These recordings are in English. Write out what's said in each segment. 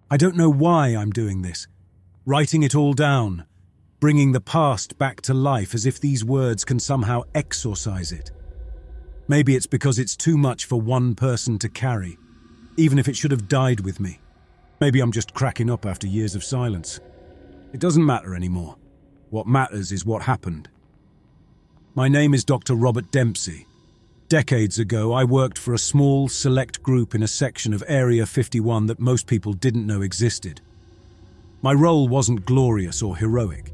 I don't know why I'm doing this. Writing it all down, bringing the past back to life as if these words can somehow exorcise it. Maybe it's because it's too much for one person to carry, even if it should have died with me. Maybe I'm just cracking up after years of silence. It doesn't matter anymore. What matters is what happened. My name is Dr. Robert Dempsey. Decades ago, I worked for a small, select group in a section of Area 51 that most people didn't know existed. My role wasn't glorious or heroic.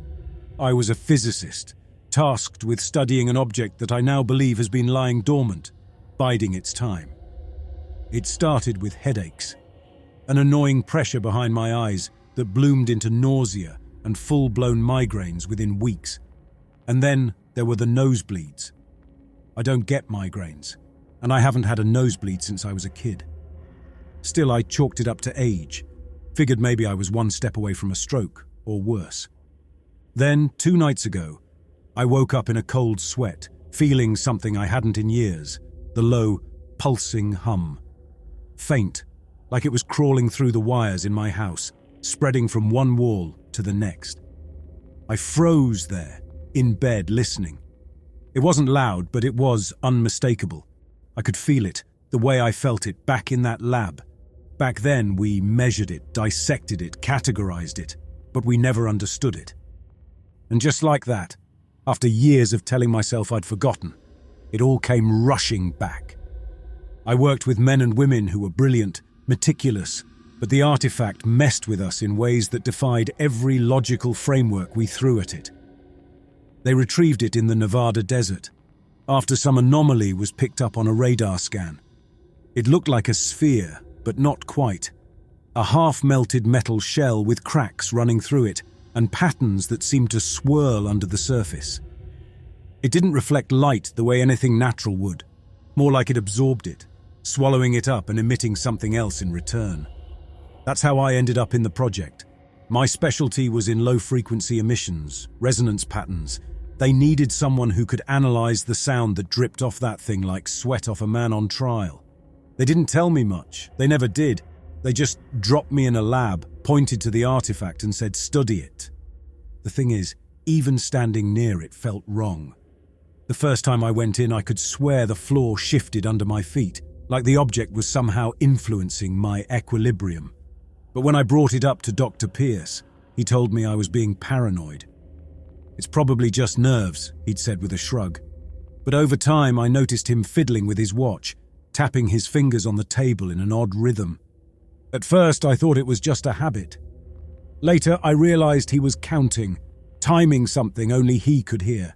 I was a physicist, tasked with studying an object that I now believe has been lying dormant, biding its time. It started with headaches, an annoying pressure behind my eyes that bloomed into nausea and full-blown migraines within weeks. And then there were the nosebleeds. I don't get migraines, and I haven't had a nosebleed since I was a kid. Still, I chalked it up to age, figured maybe I was one step away from a stroke, or worse. Then, 2 nights ago, I woke up in a cold sweat, feeling something I hadn't in years, the low, pulsing hum. Faint, like it was crawling through the wires in my house, spreading from one wall to the next. I froze there, in bed, listening. It wasn't loud, but it was unmistakable. I could feel it, the way I felt it, back in that lab. Back then, we measured it, dissected it, categorized it, but we never understood it. And just like that, after years of telling myself I'd forgotten, it all came rushing back. I worked with men and women who were brilliant, meticulous, but the artifact messed with us in ways that defied every logical framework we threw at it. They retrieved it in the Nevada desert, after some anomaly was picked up on a radar scan. It looked like a sphere, but not quite. A half-melted metal shell with cracks running through it, and patterns that seemed to swirl under the surface. It didn't reflect light the way anything natural would, more like it absorbed it, swallowing it up and emitting something else in return. That's how I ended up in the project. My specialty was in low-frequency emissions, resonance patterns. They needed someone who could analyze the sound that dripped off that thing like sweat off a man on trial. They didn't tell me much. They never did. They just dropped me in a lab, pointed to the artifact and said, "Study it." The thing is, even standing near it felt wrong. The first time I went in, I could swear the floor shifted under my feet, like the object was somehow influencing my equilibrium. But when I brought it up to Dr. Pierce, he told me I was being paranoid. "It's probably just nerves," he'd said with a shrug. But over time, I noticed him fiddling with his watch, tapping his fingers on the table in an odd rhythm. At first, I thought it was just a habit. Later, I realized he was counting, timing something only he could hear.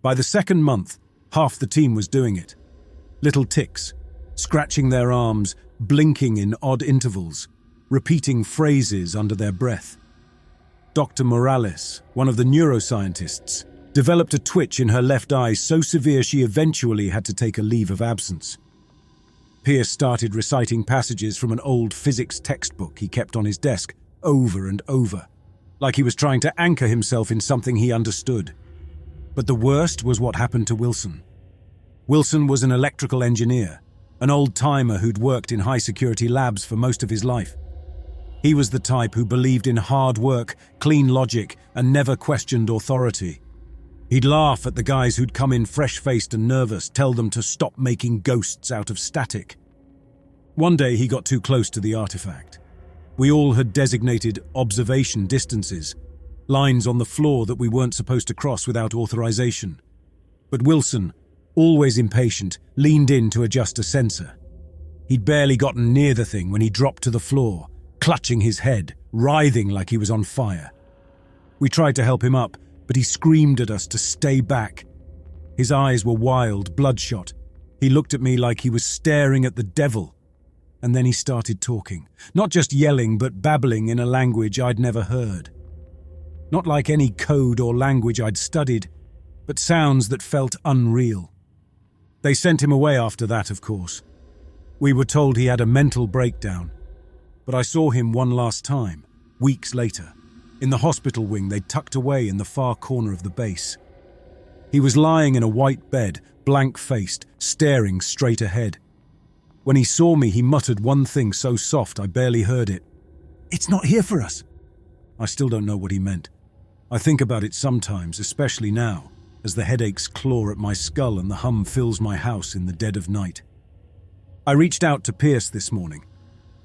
By the second month, half the team was doing it. Little ticks, scratching their arms, blinking in odd intervals, repeating phrases under their breath. Dr. Morales, one of the neuroscientists, developed a twitch in her left eye so severe she eventually had to take a leave of absence. Pierce started reciting passages from an old physics textbook he kept on his desk over and over, like he was trying to anchor himself in something he understood. But the worst was what happened to Wilson. Wilson was an electrical engineer, an old-timer who'd worked in high-security labs for most of his life. He was the type who believed in hard work, clean logic, and never questioned authority. He'd laugh at the guys who'd come in fresh-faced and nervous, tell them to stop making ghosts out of static. One day he got too close to the artifact. We all had designated observation distances, lines on the floor that we weren't supposed to cross without authorization. But Wilson, always impatient, leaned in to adjust a sensor. He'd barely gotten near the thing when he dropped to the floor, clutching his head, writhing like he was on fire. We tried to help him up, but he screamed at us to stay back. His eyes were wild, bloodshot. He looked at me like he was staring at the devil. And then he started talking, not just yelling, but babbling in a language I'd never heard. Not like any code or language I'd studied, but sounds that felt unreal. They sent him away after that, of course. We were told he had a mental breakdown. But I saw him one last time, weeks later, in the hospital wing they'd tucked away in the far corner of the base. He was lying in a white bed, blank-faced, staring straight ahead. When he saw me, he muttered one thing so soft I barely heard it. It's not here for us." I still don't know what he meant. I think about it sometimes, especially now, as the headaches claw at my skull and the hum fills my house in the dead of night. I reached out to Pierce this morning.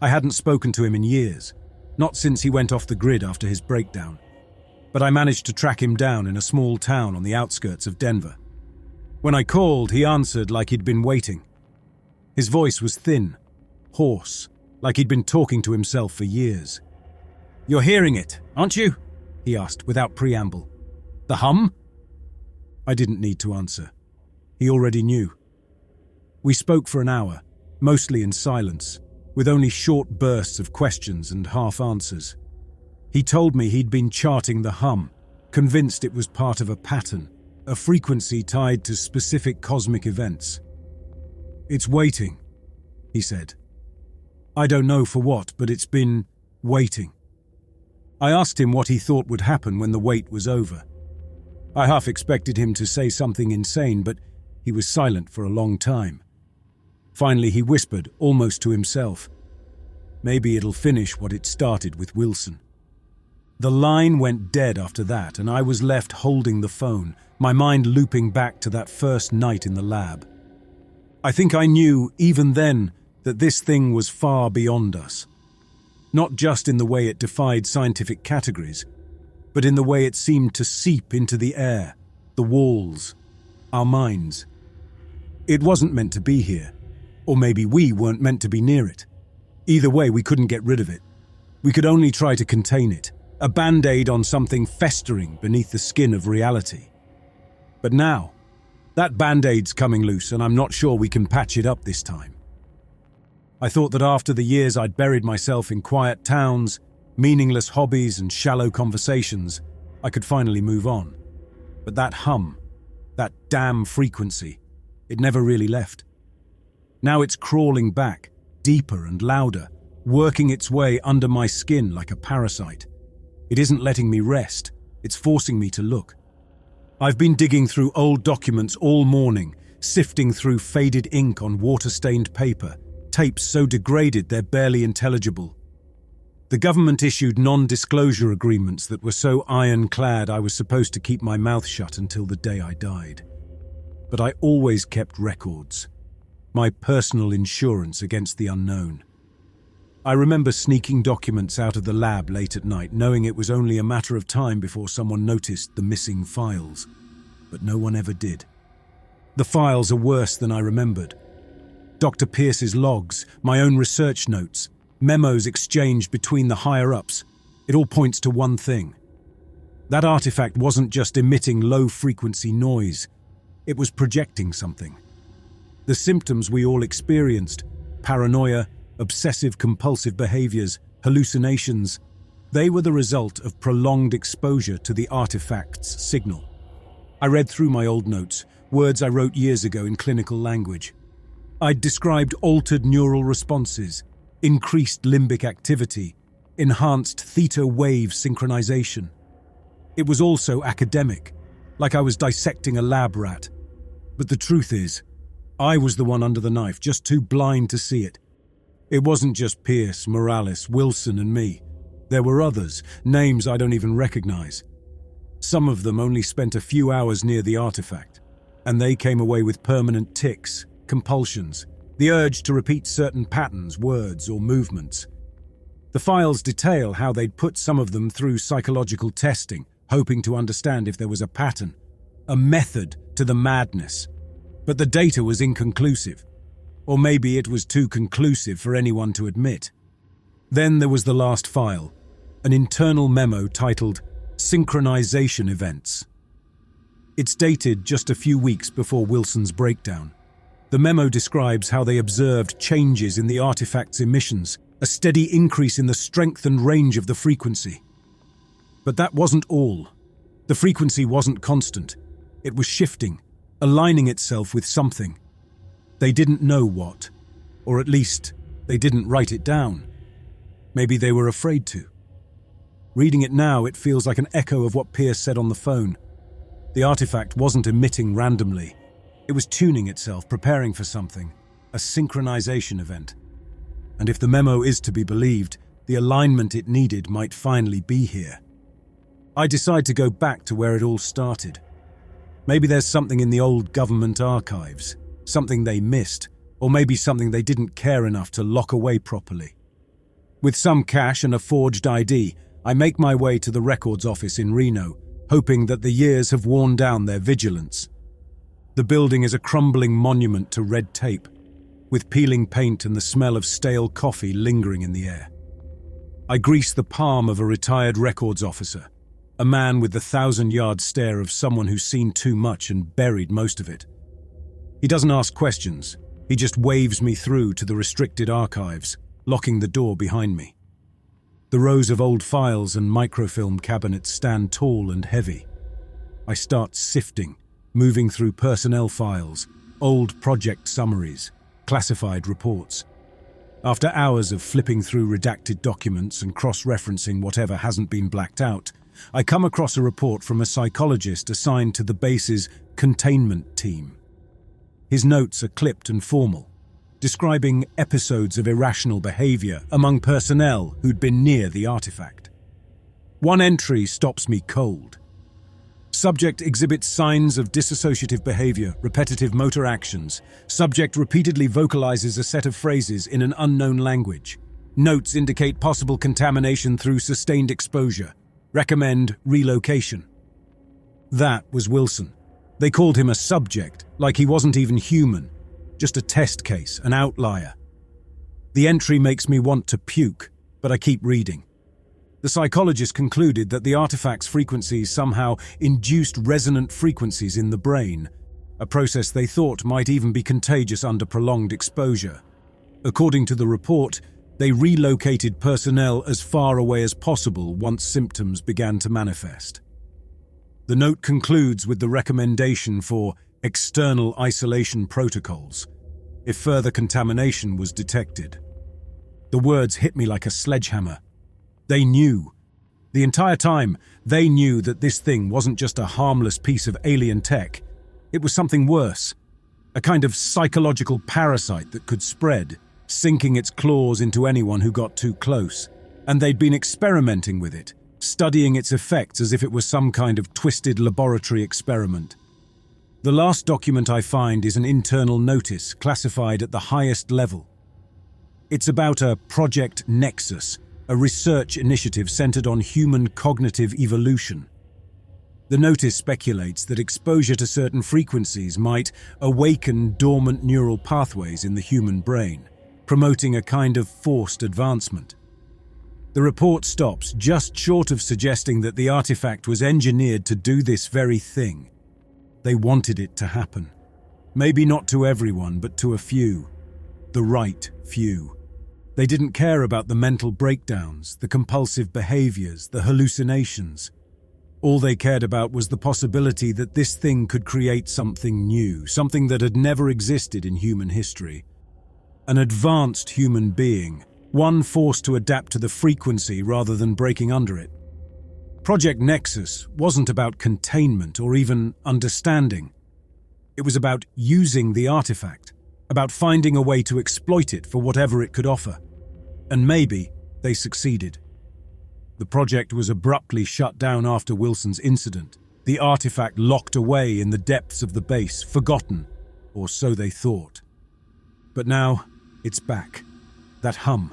I hadn't spoken to him in years, not since he went off the grid after his breakdown. But I managed to track him down in a small town on the outskirts of Denver. When I called, he answered like he'd been waiting. His voice was thin, hoarse, like he'd been talking to himself for years. "You're hearing it, aren't you?" he asked without preamble. "The hum?" I didn't need to answer. He already knew. We spoke for an hour, mostly in silence, with only short bursts of questions and half answers. He told me he'd been charting the hum, convinced it was part of a pattern, a frequency tied to specific cosmic events. "It's waiting," he said. "I don't know for what, but it's been waiting." I asked him what he thought would happen when the wait was over. I half expected him to say something insane, but he was silent for a long time. Finally, he whispered, almost to himself, "Maybe it'll finish what it started with Wilson." The line went dead after that, and I was left holding the phone, my mind looping back to that first night in the lab. I think I knew, even then, that this thing was far beyond us. Not just in the way it defied scientific categories, but in the way it seemed to seep into the air, the walls, our minds. It wasn't meant to be here, or maybe we weren't meant to be near it. Either way, we couldn't get rid of it. We could only try to contain it, a band-aid on something festering beneath the skin of reality. But now, that band-aid's coming loose, and I'm not sure we can patch it up this time. I thought that after the years I'd buried myself in quiet towns, meaningless hobbies and shallow conversations, I could finally move on. But that hum, that damn frequency, it never really left. Now it's crawling back, deeper and louder, working its way under my skin like a parasite. It isn't letting me rest, it's forcing me to look. I've been digging through old documents all morning, sifting through faded ink on water-stained paper, tapes so degraded they're barely intelligible. The government issued non-disclosure agreements that were so ironclad I was supposed to keep my mouth shut until the day I died. But I always kept records, my personal insurance against the unknown. I remember sneaking documents out of the lab late at night, knowing it was only a matter of time before someone noticed the missing files. But no one ever did. The files are worse than I remembered. Dr. Pierce's logs, my own research notes, memos exchanged between the higher-ups. It all points to one thing. That artifact wasn't just emitting low-frequency noise. It was projecting something. The symptoms we all experienced, paranoia, obsessive-compulsive behaviors, hallucinations, they were the result of prolonged exposure to the artifact's signal. I read through my old notes, words I wrote years ago in clinical language. I'd described altered neural responses, increased limbic activity, enhanced theta wave synchronization. It was also academic, like I was dissecting a lab rat. But the truth is, I was the one under the knife, just too blind to see it. It wasn't just Pierce, Morales, Wilson, and me. There were others, names I don't even recognize. Some of them only spent a few hours near the artifact, and they came away with permanent tics, compulsions, the urge to repeat certain patterns, words, or movements. The files detail how they'd put some of them through psychological testing, hoping to understand if there was a pattern, a method to the madness. But the data was inconclusive, or maybe it was too conclusive for anyone to admit. Then there was the last file, an internal memo titled Synchronization Events. It's dated just a few weeks before Wilson's breakdown. The memo describes how they observed changes in the artifact's emissions, a steady increase in the strength and range of the frequency. But that wasn't all. The frequency wasn't constant. It was shifting, aligning itself with something. They didn't know what, or at least they didn't write it down. Maybe they were afraid to. Reading it now, it feels like an echo of what Pierce said on the phone. The artifact wasn't emitting randomly. It was tuning itself, preparing for something, a synchronization event. And if the memo is to be believed, the alignment it needed might finally be here. I decide to go back to where it all started. Maybe there's something in the old government archives, something they missed, or maybe something they didn't care enough to lock away properly. With some cash and a forged ID, I make my way to the records office in Reno, hoping that the years have worn down their vigilance. The building is a crumbling monument to red tape, with peeling paint and the smell of stale coffee lingering in the air. I grease the palm of a retired records officer, a man with the 1,000-yard stare of someone who's seen too much and buried most of it. He doesn't ask questions, he just waves me through to the restricted archives, locking the door behind me. The rows of old files and microfilm cabinets stand tall and heavy. I start sifting, moving through personnel files, old project summaries, classified reports. After hours of flipping through redacted documents and cross-referencing whatever hasn't been blacked out, I come across a report from a psychologist assigned to the base's containment team. His notes are clipped and formal, describing episodes of irrational behavior among personnel who'd been near the artifact. One entry stops me cold. Subject exhibits signs of dissociative behavior, repetitive motor actions. Subject repeatedly vocalizes a set of phrases in an unknown language. Notes indicate possible contamination through sustained exposure. Recommend relocation. That was Wilson. They called him a subject, like he wasn't even human. Just a test case, an outlier. The entry makes me want to puke, but I keep reading. The psychologist concluded that the artifact's frequencies somehow induced resonant frequencies in the brain, a process they thought might even be contagious under prolonged exposure. According to the report, they relocated personnel as far away as possible once symptoms began to manifest. The note concludes with the recommendation for external isolation protocols if further contamination was detected. The words hit me like a sledgehammer. They knew. The entire time, they knew that this thing wasn't just a harmless piece of alien tech. It was something worse, a kind of psychological parasite that could spread, sinking its claws into anyone who got too close. And they'd been experimenting with it, studying its effects as if it was some kind of twisted laboratory experiment. The last document I find is an internal notice classified at the highest level. It's about a Project Nexus, a research initiative centered on human cognitive evolution. The notice speculates that exposure to certain frequencies might awaken dormant neural pathways in the human brain, promoting a kind of forced advancement. The report stops just short of suggesting that the artifact was engineered to do this very thing. They wanted it to happen. Maybe not to everyone, but to a few. The right few. They didn't care about the mental breakdowns, the compulsive behaviors, the hallucinations. All they cared about was the possibility that this thing could create something new, something that had never existed in human history. An advanced human being, one forced to adapt to the frequency rather than breaking under it. Project Nexus wasn't about containment or even understanding. It was about using the artifact, about finding a way to exploit it for whatever it could offer. And maybe they succeeded. The project was abruptly shut down after Wilson's incident, the artifact locked away in the depths of the base, forgotten, or so they thought. But now, it's back. That hum,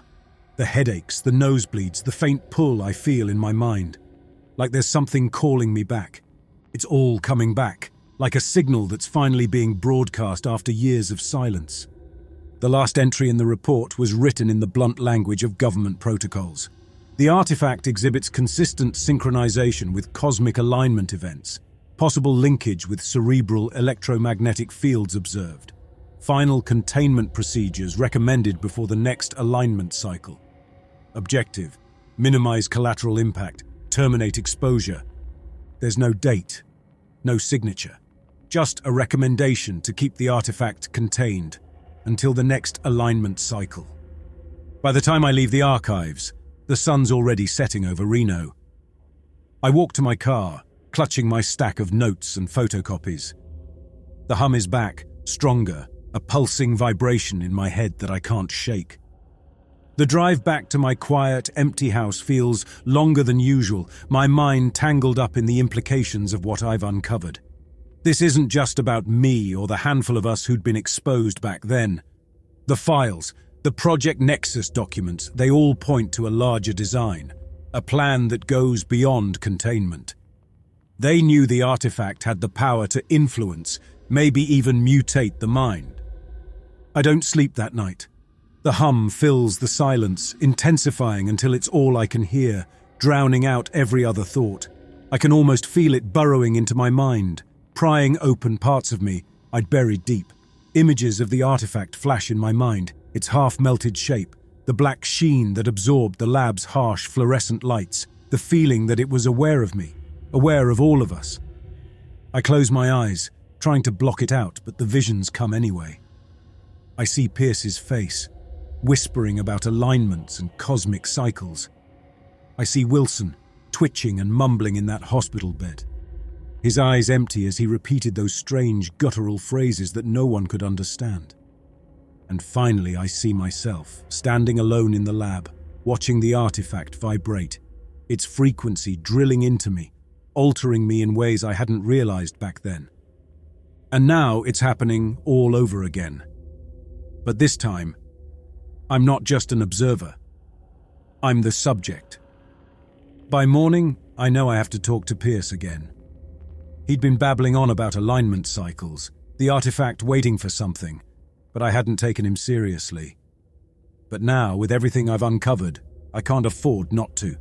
the headaches, the nosebleeds, the faint pull I feel in my mind. Like there's something calling me back. It's all coming back, like a signal that's finally being broadcast after years of silence. The last entry in the report was written in the blunt language of government protocols. The artifact exhibits consistent synchronization with cosmic alignment events, possible linkage with cerebral electromagnetic fields observed, final containment procedures recommended before the next alignment cycle. Objective: minimize collateral impact, terminate exposure. There's no date, no signature, just a recommendation to keep the artifact contained until the next alignment cycle. By the time I leave the archives, the sun's already setting over Reno. I walk to my car, clutching my stack of notes and photocopies. The hum is back, stronger, a pulsing vibration in my head that I can't shake. The drive back to my quiet, empty house feels longer than usual, my mind tangled up in the implications of what I've uncovered. This isn't just about me or the handful of us who'd been exposed back then. The files, the Project Nexus documents, they all point to a larger design, a plan that goes beyond containment. They knew the artifact had the power to influence, maybe even mutate the mind. I don't sleep that night. The hum fills the silence, intensifying until it's all I can hear, drowning out every other thought. I can almost feel it burrowing into my mind, prying open parts of me I'd buried deep. Images of the artifact flash in my mind, its half-melted shape, the black sheen that absorbed the lab's harsh fluorescent lights, the feeling that it was aware of me, aware of all of us. I close my eyes, trying to block it out, but the visions come anyway. I see Pierce's face, whispering about alignments and cosmic cycles. I see Wilson, twitching and mumbling in that hospital bed. His eyes empty as he repeated those strange, guttural phrases that no one could understand. And finally I see myself, standing alone in the lab, watching the artifact vibrate, its frequency drilling into me, altering me in ways I hadn't realized back then. And now it's happening all over again. But this time, I'm not just an observer. I'm the subject. By morning, I know I have to talk to Pierce again. He'd been babbling on about alignment cycles, the artifact waiting for something, but I hadn't taken him seriously. But now, with everything I've uncovered, I can't afford not to.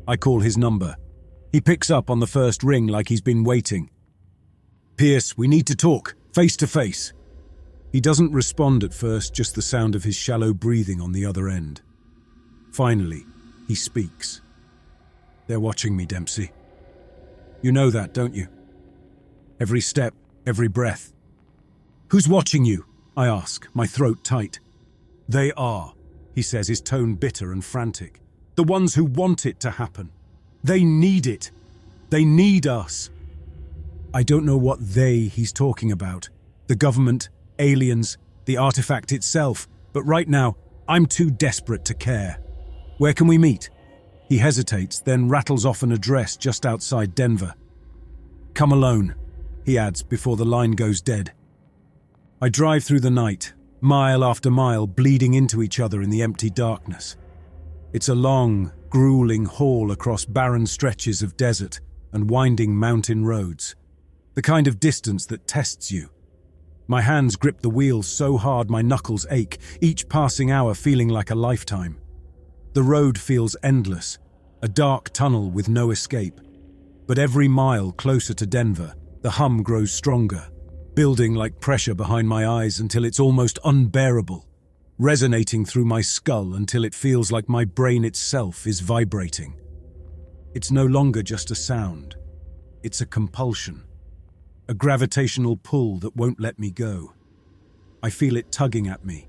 I call his number. He picks up on the first ring like he's been waiting. "Pierce, we need to talk, face to face." He doesn't respond at first, just the sound of his shallow breathing on the other end. Finally, he speaks. "They're watching me, Dempsey. You know that, don't you? Every step, every breath." "Who's watching you?" I ask, my throat tight. "They are," he says, his tone bitter and frantic. "The ones who want it to happen. They need it. They need us." I don't know what he's talking about. The government, aliens, the artifact itself, but right now, I'm too desperate to care. "Where can we meet?" He hesitates, then rattles off an address just outside Denver. "Come alone," he adds before the line goes dead. I drive through the night, mile after mile, bleeding into each other in the empty darkness. It's a long, grueling haul across barren stretches of desert and winding mountain roads, the kind of distance that tests you. My hands grip the wheel so hard my knuckles ache, each passing hour feeling like a lifetime. The road feels endless, a dark tunnel with no escape. But every mile closer to Denver, the hum grows stronger, building like pressure behind my eyes until it's almost unbearable, resonating through my skull until it feels like my brain itself is vibrating. It's no longer just a sound. It's a compulsion, a gravitational pull that won't let me go. I feel it tugging at me,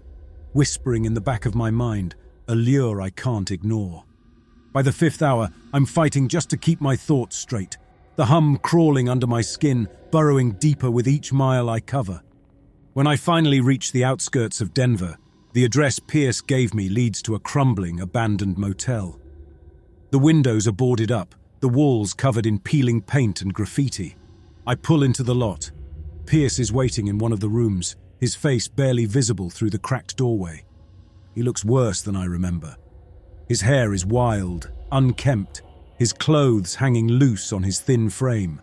whispering in the back of my mind, a lure I can't ignore. By the 5th hour, I'm fighting just to keep my thoughts straight, the hum crawling under my skin, burrowing deeper with each mile I cover. When I finally reach the outskirts of Denver, the address Pierce gave me leads to a crumbling, abandoned motel. The windows are boarded up, the walls covered in peeling paint and graffiti. I pull into the lot. Pierce is waiting in one of the rooms, his face barely visible through the cracked doorway. He looks worse than I remember. His hair is wild, unkempt, his clothes hanging loose on his thin frame.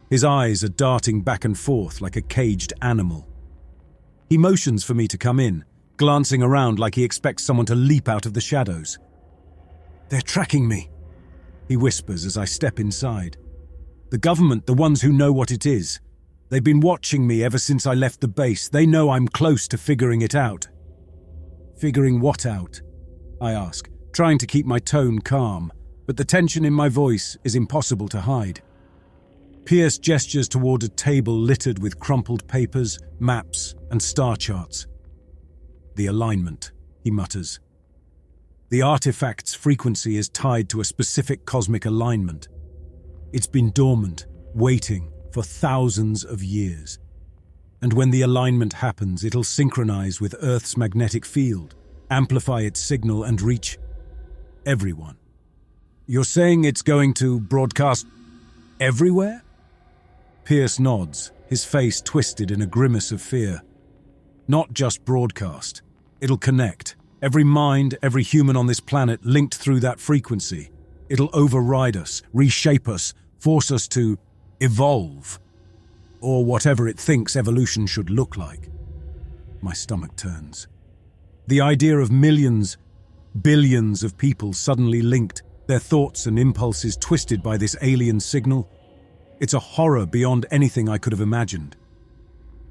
His eyes are darting back and forth like a caged animal. He motions for me to come in, glancing around like he expects someone to leap out of the shadows. "They're tracking me," he whispers as I step inside. "The government, the ones who know what it is. They've been watching me ever since I left the base. They know I'm close to figuring it out." "Figuring what out?" I ask, trying to keep my tone calm, but the tension in my voice is impossible to hide. Pierce gestures toward a table littered with crumpled papers, maps, and star charts. "The alignment," he mutters. "The artifact's frequency is tied to a specific cosmic alignment. It's been dormant, waiting for thousands of years. And when the alignment happens, it'll synchronize with Earth's magnetic field, amplify its signal and reach everyone. You're saying it's going to broadcast everywhere? Pierce nods, his face twisted in a grimace of fear. Not just broadcast. It'll connect. Every mind, every human on this planet linked through that frequency. It'll override us, reshape us, force us to evolve. Or whatever it thinks evolution should look like. My stomach turns. The idea of millions, billions of people suddenly linked, their thoughts and impulses twisted by this alien signal. It's a horror beyond anything I could have imagined.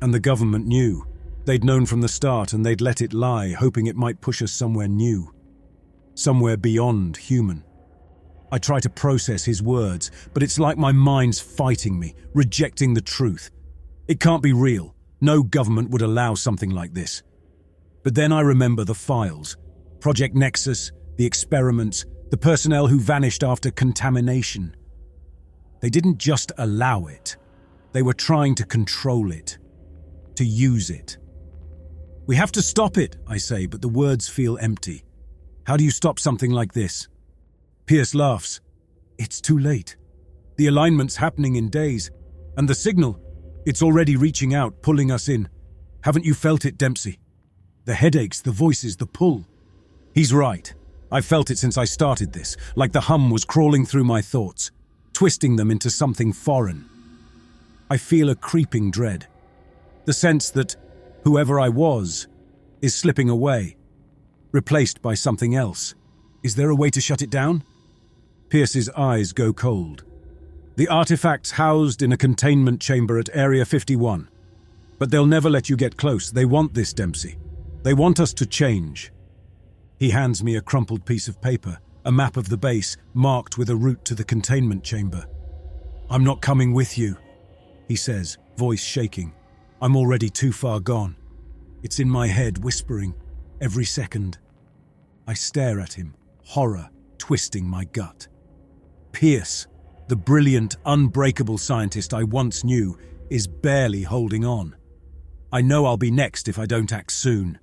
And the government knew. They'd known from the start and they'd let it lie, hoping it might push us somewhere new. Somewhere beyond human. I try to process his words, but it's like my mind's fighting me, rejecting the truth. It can't be real. No government would allow something like this. But then I remember the files. Project Nexus, the experiments, the personnel who vanished after Contamination. They didn't just allow it. They were trying to control it. To use it. We have to stop it, I say, but the words feel empty. How do you stop something like this? Pierce laughs. It's too late. The alignment's happening in days. And the signal, it's already reaching out, pulling us in. Haven't you felt it, Dempsey? The headaches, the voices, the pull. He's right. I've felt it since I started this, like the hum was crawling through my thoughts, twisting them into something foreign. I feel a creeping dread. The sense that whoever I was is slipping away, replaced by something else. Is there a way to shut it down? Pierce's eyes go cold. The artifact's housed in a containment chamber at Area 51. But they'll never let you get close. They want this, Dempsey. They want us to change. He hands me a crumpled piece of paper, a map of the base, marked with a route to the containment chamber. I'm not coming with you, he says, voice shaking. I'm already too far gone. It's in my head, whispering, every second. I stare at him, horror twisting my gut. Pierce, the brilliant, unbreakable scientist I once knew, is barely holding on. I know I'll be next if I don't act soon.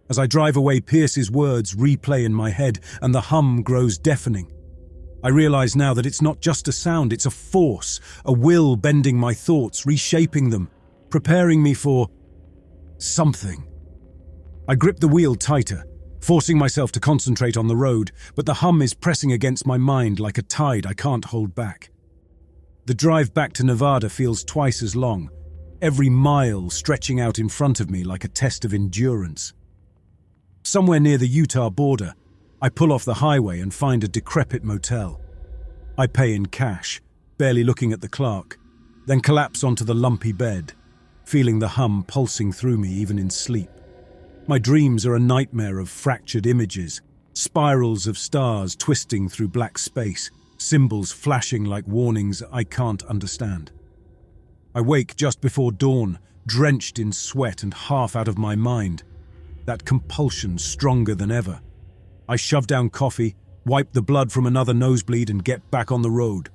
As I drive away, Pierce's words replay in my head and the hum grows deafening. I realize now that it's not just a sound, it's a force, a will bending my thoughts, reshaping them, preparing me for something. I grip the wheel tighter, forcing myself to concentrate on the road, but the hum is pressing against my mind like a tide I can't hold back. The drive back to Nevada feels twice as long, every mile stretching out in front of me like a test of endurance. Somewhere near the Utah border, I pull off the highway and find a decrepit motel. I pay in cash, barely looking at the clerk, then collapse onto the lumpy bed, feeling the hum pulsing through me even in sleep. My dreams are a nightmare of fractured images, spirals of stars twisting through black space, symbols flashing like warnings I can't understand. I wake just before dawn, drenched in sweat and half out of my mind, that compulsion stronger than ever. I shove down coffee, wipe the blood from another nosebleed and get back on the road.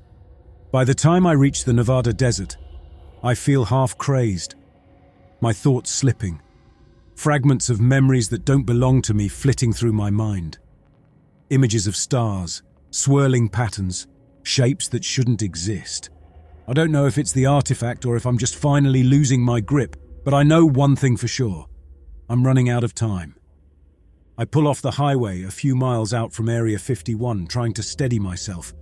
By the time I reach the Nevada desert, I feel half crazed, my thoughts slipping, fragments of memories that don't belong to me flitting through my mind. Images of stars, swirling patterns, shapes that shouldn't exist. I don't know if it's the artifact or if I'm just finally losing my grip, but I know one thing for sure. I'm running out of time. I pull off the highway a few miles out from Area 51, trying to steady myself.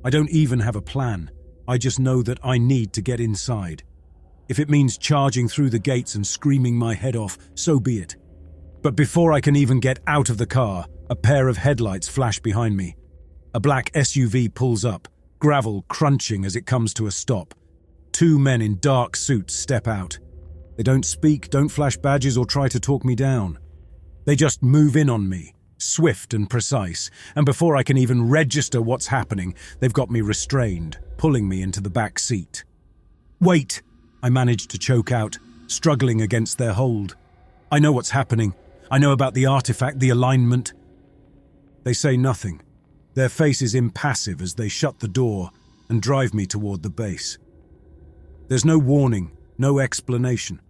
I don't even have a plan. I just know that I need to get inside. If it means charging through the gates and screaming my head off, so be it. But before I can even get out of the car, a pair of headlights flash behind me. A black SUV pulls up, gravel crunching as it comes to a stop. Two men in dark suits step out. They don't speak, don't flash badges or try to talk me down. They just move in on me, swift and precise, and before I can even register what's happening, they've got me restrained, pulling me into the back seat. Wait! I manage to choke out, struggling against their hold. I know what's happening. I know about the artifact, the alignment. They say nothing. Their faces impassive as they shut the door and drive me toward the base. There's no warning, no explanation.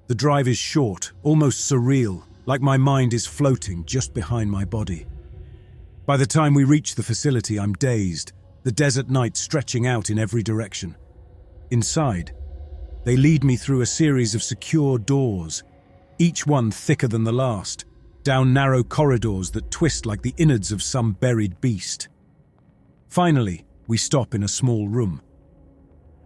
The drive is short, almost surreal, like my mind is floating just behind my body. By the time we reach the facility, I'm dazed, the desert night stretching out in every direction. Inside, they lead me through a series of secure doors, each one thicker than the last, down narrow corridors that twist like the innards of some buried beast. Finally, we stop in a small room.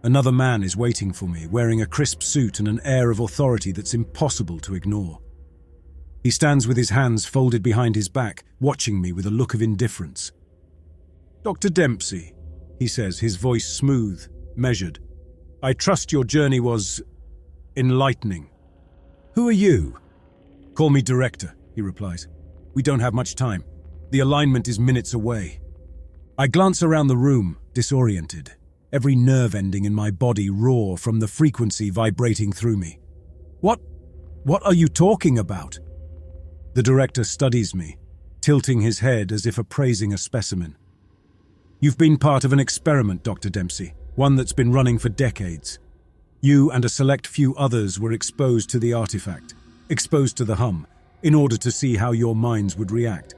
Another man is waiting for me, wearing a crisp suit and an air of authority that's impossible to ignore. He stands with his hands folded behind his back, watching me with a look of indifference. "Dr. Dempsey," he says, his voice smooth, measured. "I trust your journey was enlightening." "Who are you?" "Call me Director," he replies. "We don't have much time. The alignment is minutes away." I glance around the room, disoriented, every nerve ending in my body raw from the frequency vibrating through me. What are you talking about?" The Director studies me, tilting his head as if appraising a specimen. "You've been part of an experiment, Dr. Dempsey, one that's been running for decades. You and a select few others were exposed to the artifact, exposed to the hum, in order to see how your minds would react.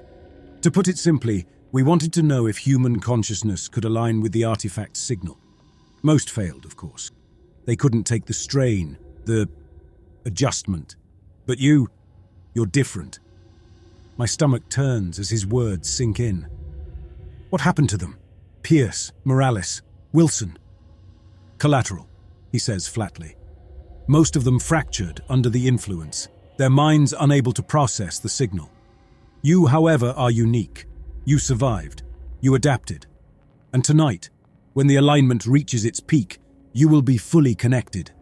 To put it simply, we wanted to know if human consciousness could align with the artifact's signal. Most failed, of course. They couldn't take the strain, the adjustment. But you're different." My stomach turns as his words sink in. "What happened to them? Pierce, Morales, Wilson?" "Collateral," he says flatly. "Most of them fractured under the influence, their minds unable to process the signal. You, however, are unique. You survived. You adapted. And tonight, when the alignment reaches its peak, you will be fully connected.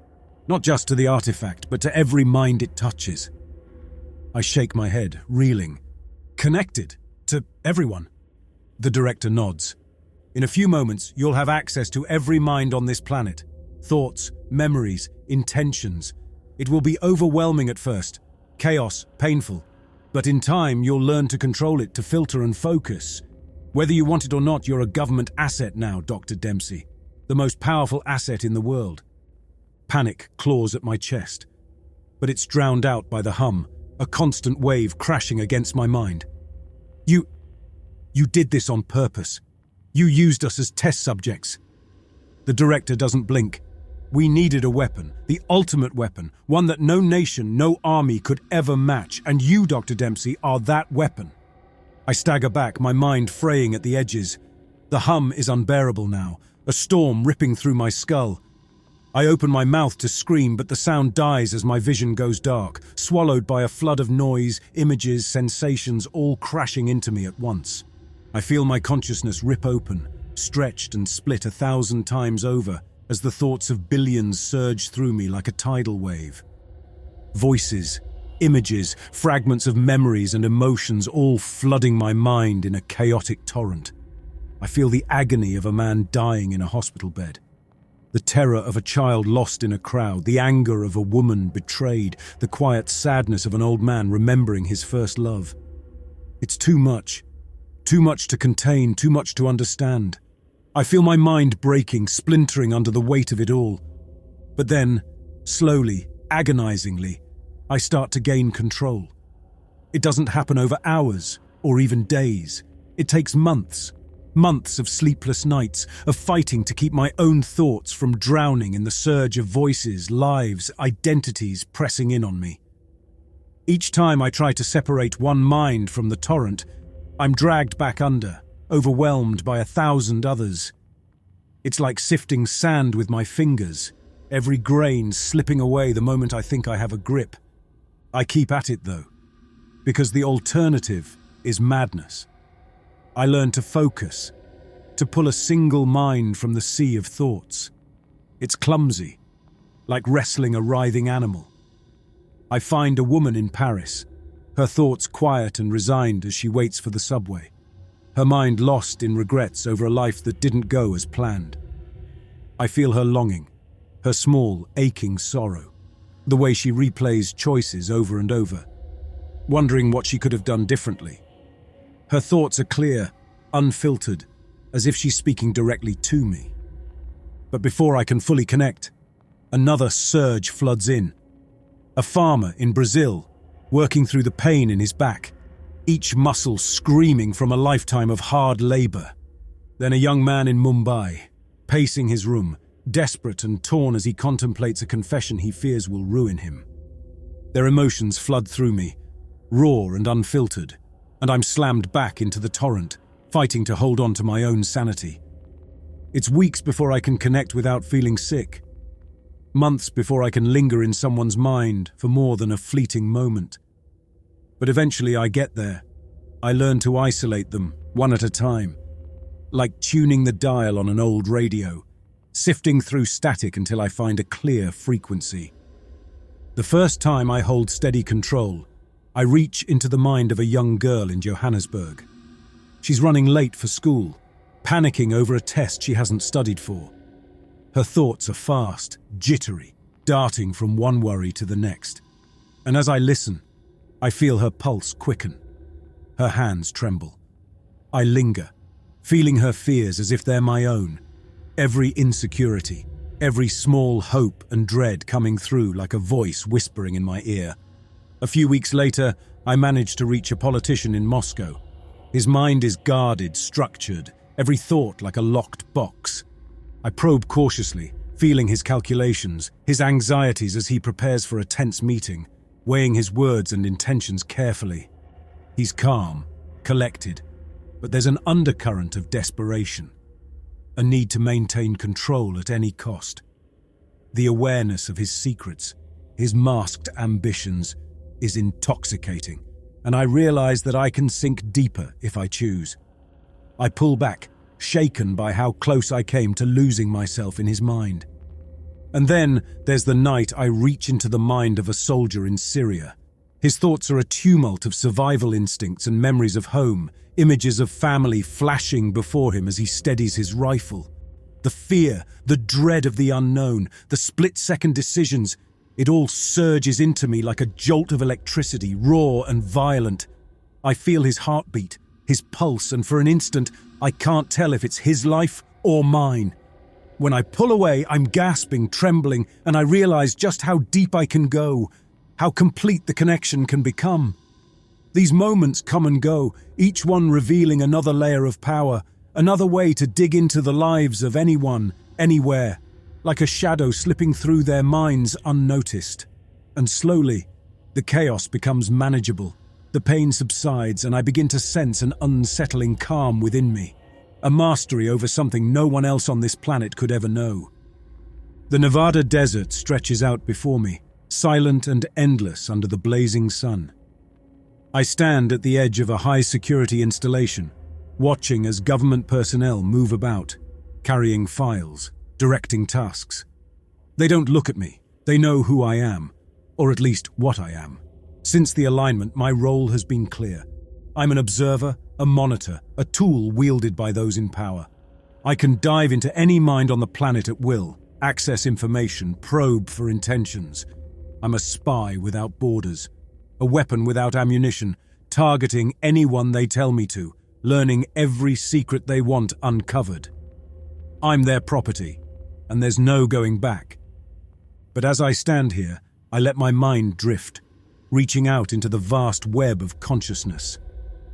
Not just to the artifact, but to every mind it touches." I shake my head, reeling. "Connected? To everyone?" The Director nods. "In a few moments, you'll have access to every mind on this planet. Thoughts, memories, intentions. It will be overwhelming at first. Chaos, painful. But in time, you'll learn to control it, to filter and focus. Whether you want it or not, you're a government asset now, Dr. Dempsey. The most powerful asset in the world." Panic claws at my chest. But it's drowned out by the hum, a constant wave crashing against my mind. You did this on purpose. You used us as test subjects." The Director doesn't blink. "We needed a weapon, the ultimate weapon, one that no nation, no army could ever match, and you, Dr. Dempsey, are that weapon." I stagger back, my mind fraying at the edges. The hum is unbearable now, a storm ripping through my skull. I open my mouth to scream, but the sound dies as my vision goes dark, swallowed by a flood of noise, images, sensations, all crashing into me at once. I feel my consciousness rip open, stretched and split 1,000 times over, as the thoughts of billions surge through me like a tidal wave. Voices, images, fragments of memories and emotions all flooding my mind in a chaotic torrent. I feel the agony of a man dying in a hospital bed. The terror of a child lost in a crowd, the anger of a woman betrayed, the quiet sadness of an old man remembering his first love. It's too much to contain, too much to understand. I feel my mind breaking, splintering under the weight of it all. But then, slowly, agonizingly, I start to gain control. It doesn't happen over hours or even days. It takes months. Months of sleepless nights, of fighting to keep my own thoughts from drowning in the surge of voices, lives, identities pressing in on me. Each time I try to separate one mind from the torrent, I'm dragged back under, overwhelmed by 1,000 others. It's like sifting sand with my fingers, every grain slipping away the moment I think I have a grip. I keep at it though, because the alternative is madness. I learn to focus, to pull a single mind from the sea of thoughts. It's clumsy, like wrestling a writhing animal. I find a woman in Paris, her thoughts quiet and resigned as she waits for the subway, her mind lost in regrets over a life that didn't go as planned. I feel her longing, her small, aching sorrow, the way she replays choices over and over, wondering what she could have done differently. Her thoughts are clear, unfiltered, as if she's speaking directly to me. But before I can fully connect, another surge floods in. A farmer in Brazil, working through the pain in his back, each muscle screaming from a lifetime of hard labor. Then a young man in Mumbai, pacing his room, desperate and torn as he contemplates a confession he fears will ruin him. Their emotions flood through me, raw and unfiltered, and I'm slammed back into the torrent, fighting to hold on to my own sanity. It's weeks before I can connect without feeling sick. Months before I can linger in someone's mind for more than a fleeting moment. But eventually I get there. I learn to isolate them, one at a time. Like tuning the dial on an old radio, sifting through static until I find a clear frequency. The first time I hold steady control, I reach into the mind of a young girl in Johannesburg. She's running late for school, panicking over a test she hasn't studied for. Her thoughts are fast, jittery, darting from one worry to the next. And as I listen, I feel her pulse quicken. Her hands tremble. I linger, feeling her fears as if they're my own. Every insecurity, every small hope and dread coming through like a voice whispering in my ear. A few weeks later, I manage to reach a politician in Moscow. His mind is guarded, structured, every thought like a locked box. I probe cautiously, feeling his calculations, his anxieties as he prepares for a tense meeting, weighing his words and intentions carefully. He's calm, collected, but there's an undercurrent of desperation, a need to maintain control at any cost. The awareness of his secrets, his masked ambitions, is intoxicating, and I realize that I can sink deeper if I choose. I pull back, shaken by how close I came to losing myself in his mind. And then there's the night I reach into the mind of a soldier in Syria. His thoughts are a tumult of survival instincts and memories of home, images of family flashing before him as he steadies his rifle. The fear, the dread of the unknown, the split-second decisions, it all surges into me like a jolt of electricity, raw and violent. I feel his heartbeat, his pulse, and for an instant, I can't tell if it's his life or mine. When I pull away, I'm gasping, trembling, and I realize just how deep I can go, how complete the connection can become. These moments come and go, each one revealing another layer of power, another way to dig into the lives of anyone, anywhere, like a shadow slipping through their minds unnoticed. And slowly, the chaos becomes manageable. The pain subsides and I begin to sense an unsettling calm within me, a mastery over something no one else on this planet could ever know. The Nevada desert stretches out before me, silent and endless under the blazing sun. I stand at the edge of a high-security installation, watching as government personnel move about, carrying files, directing tasks. They don't look at me. They know who I am, or at least what I am. Since the alignment, my role has been clear. I'm an observer, a monitor, a tool wielded by those in power. I can dive into any mind on the planet at will, access information, probe for intentions. I'm a spy without borders, a weapon without ammunition, targeting anyone they tell me to, learning every secret they want uncovered. I'm their property, and there's no going back. But as I stand here, I let my mind drift, reaching out into the vast web of consciousness.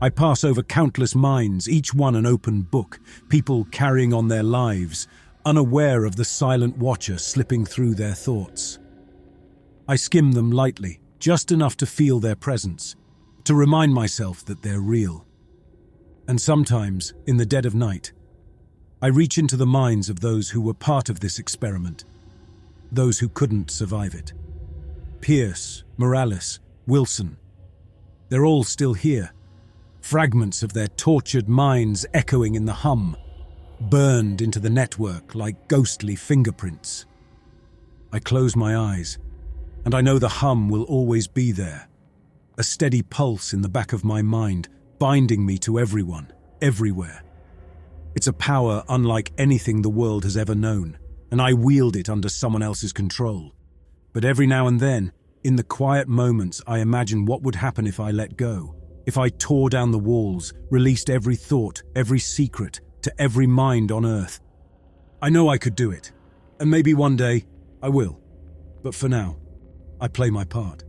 I pass over countless minds, each one an open book, people carrying on their lives, unaware of the silent watcher slipping through their thoughts. I skim them lightly, just enough to feel their presence, to remind myself that they're real. And sometimes, in the dead of night, I reach into the minds of those who were part of this experiment, those who couldn't survive it. Pierce, Morales, Wilson, they're all still here, fragments of their tortured minds echoing in the hum, burned into the network like ghostly fingerprints. I close my eyes, and I know the hum will always be there, a steady pulse in the back of my mind, binding me to everyone, everywhere. It's a power unlike anything the world has ever known, and I wield it under someone else's control. But every now and then, in the quiet moments, I imagine what would happen if I let go, if I tore down the walls, released every thought, every secret, to every mind on Earth. I know I could do it, and maybe one day I will. But for now, I play my part.